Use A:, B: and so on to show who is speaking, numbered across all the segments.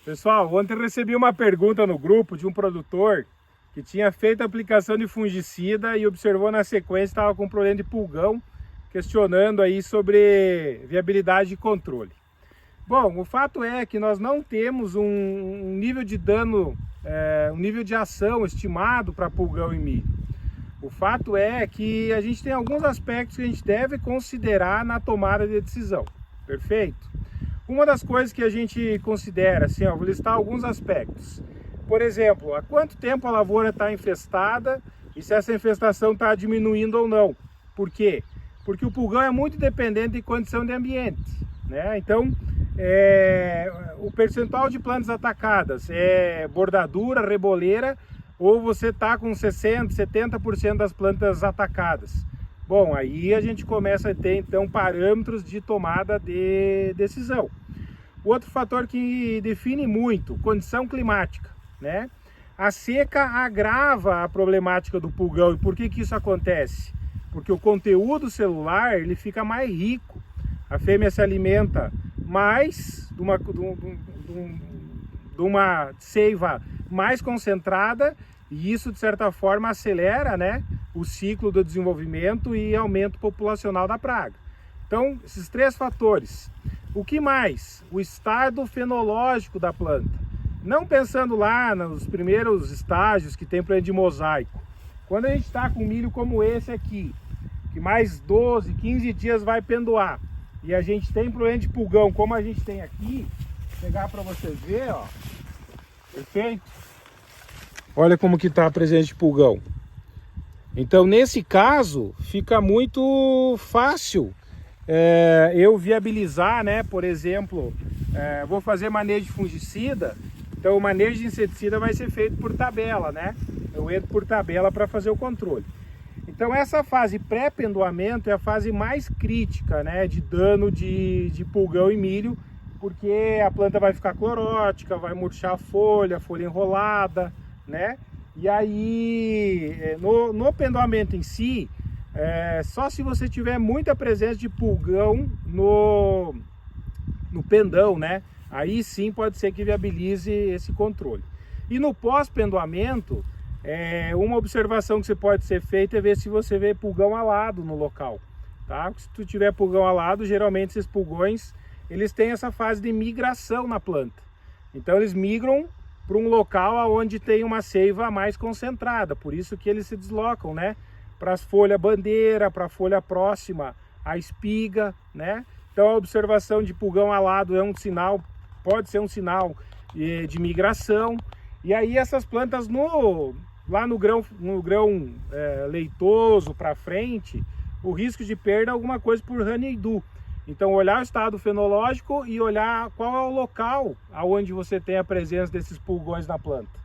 A: Pessoal, ontem eu recebi uma pergunta no grupo de um produtor que tinha feito a aplicação de fungicida e observou na sequência que estava com um problema de pulgão, questionando aí sobre viabilidade de controle. Bom, o fato é que nós não temos um nível de dano, um nível de ação estimado para pulgão e milho. O fato é que a gente tem alguns aspectos que a gente deve considerar na tomada de decisão, perfeito? Uma das coisas que a gente considera, assim, ó, vou listar alguns aspectos. Por exemplo, há quanto tempo a lavoura está infestada e se essa infestação está diminuindo ou não. Por quê? Porque o pulgão é muito dependente de condição de ambiente, né? Então, o percentual de plantas atacadas é bordadura, reboleira, ou você está com 60%, 70% das plantas atacadas. Bom, aí a gente começa a ter então parâmetros de tomada de decisão. O outro fator que define muito, condição climática, né? A seca agrava a problemática do pulgão. E por que isso acontece? Porque o conteúdo celular ele fica mais rico. A fêmea se alimenta mais de uma seiva mais concentrada e isso de certa forma acelera, né, o ciclo do desenvolvimento e aumento populacional da praga. Então, esses três fatores. O que mais? O estado fenológico da planta. Não pensando lá nos primeiros estágios que tem problema de mosaico. Quando a gente está com milho como esse aqui, que mais 12, 15 dias vai pendoar, e a gente tem problema de pulgão, como a gente tem aqui, vou pegar para vocês verem, ó. Perfeito? Olha como que está a presença de pulgão. Então, nesse caso, fica muito fácil eu viabilizar, né? Por exemplo, vou fazer manejo de fungicida, então o manejo de inseticida vai ser feito por tabela, né? Eu entro por tabela para fazer o controle. Então, essa fase pré-pendoamento é a fase mais crítica, né? De dano de pulgão e milho, porque a planta vai ficar clorótica, vai murchar a folha enrolada, né? E aí, no pendoamento em si, só se você tiver muita presença de pulgão no pendão, né? Aí sim pode ser que viabilize esse controle. E no pós-pendoamento, uma observação que você pode ser feita é ver se você vê pulgão alado no local, tá? Se tu tiver pulgão alado, geralmente esses pulgões, eles têm essa fase de migração na planta. Então eles migram para um local onde tem uma seiva mais concentrada, por isso que eles se deslocam, né? Para as folhas bandeira, para a folha próxima à espiga, né? Então a observação de pulgão alado é um sinal, pode ser um sinal de migração. E aí essas plantas lá no grão leitoso para frente, o risco de perda é alguma coisa por honeydew. Então olhar o estado fenológico e olhar qual é o local onde você tem a presença desses pulgões na planta.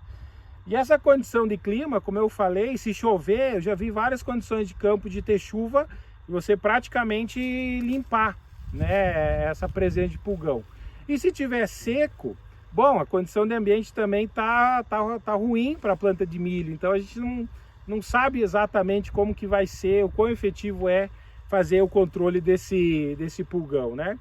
A: E essa condição de clima, como eu falei, se chover, eu já vi várias condições de campo de ter chuva e você praticamente limpar, né, essa presença de pulgão. E se tiver seco, bom, a condição de ambiente também tá ruim para a planta de milho, então a gente não sabe exatamente como que vai ser, o quão efetivo é fazer o controle desse pulgão, né?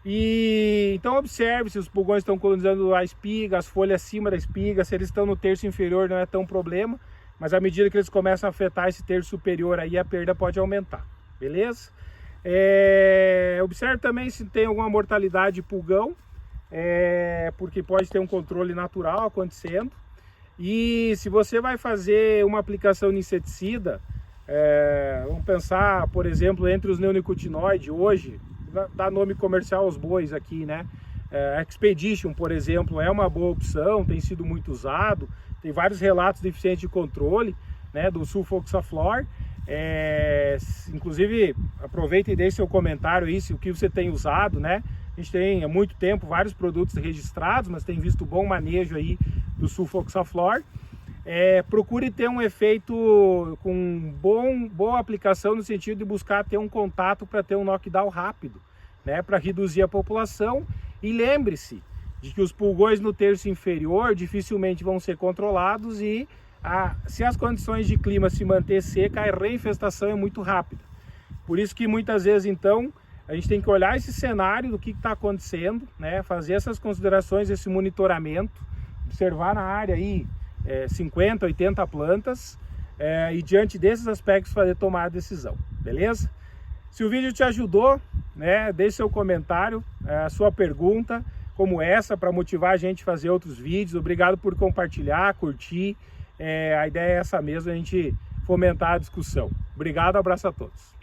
A: E então observe se os pulgões estão colonizando a espiga, as folhas acima da espiga, se eles estão no terço inferior não é tão problema, mas à medida que eles começam a afetar esse terço superior aí a perda pode aumentar, beleza? Observe também se tem alguma mortalidade de pulgão, porque pode ter um controle natural acontecendo. E se você vai fazer uma aplicação de inseticida, vamos pensar, por exemplo, entre os neonicotinoides hoje, dá nome comercial aos bois aqui, né? Expedition, por exemplo, é uma boa opção, tem sido muito usado, tem vários relatos de eficiência de controle, né, do sulfoxaflor. Inclusive, aproveita e deixe seu comentário aí, o que você tem usado, né? A gente tem há muito tempo vários produtos registrados, mas tem visto bom manejo aí do sulfoxaflor. Procure ter um efeito com boa aplicação no sentido de buscar ter um contato para ter um knockdown rápido, né, para reduzir a população. E lembre-se de que os pulgões no terço inferior dificilmente vão ser controlados e se as condições de clima se manter seca, a reinfestação é muito rápida. Por isso que muitas vezes então a gente tem que olhar esse cenário do que está acontecendo, né? Fazer essas considerações, esse monitoramento, observar na área aí 50, 80 plantas e diante desses aspectos fazer tomar a decisão, beleza? Se o vídeo te ajudou, né, deixe seu comentário, a sua pergunta, como essa, para motivar a gente a fazer outros vídeos. Obrigado por compartilhar, curtir. A ideia é essa mesmo, a gente fomentar a discussão. Obrigado, abraço a todos.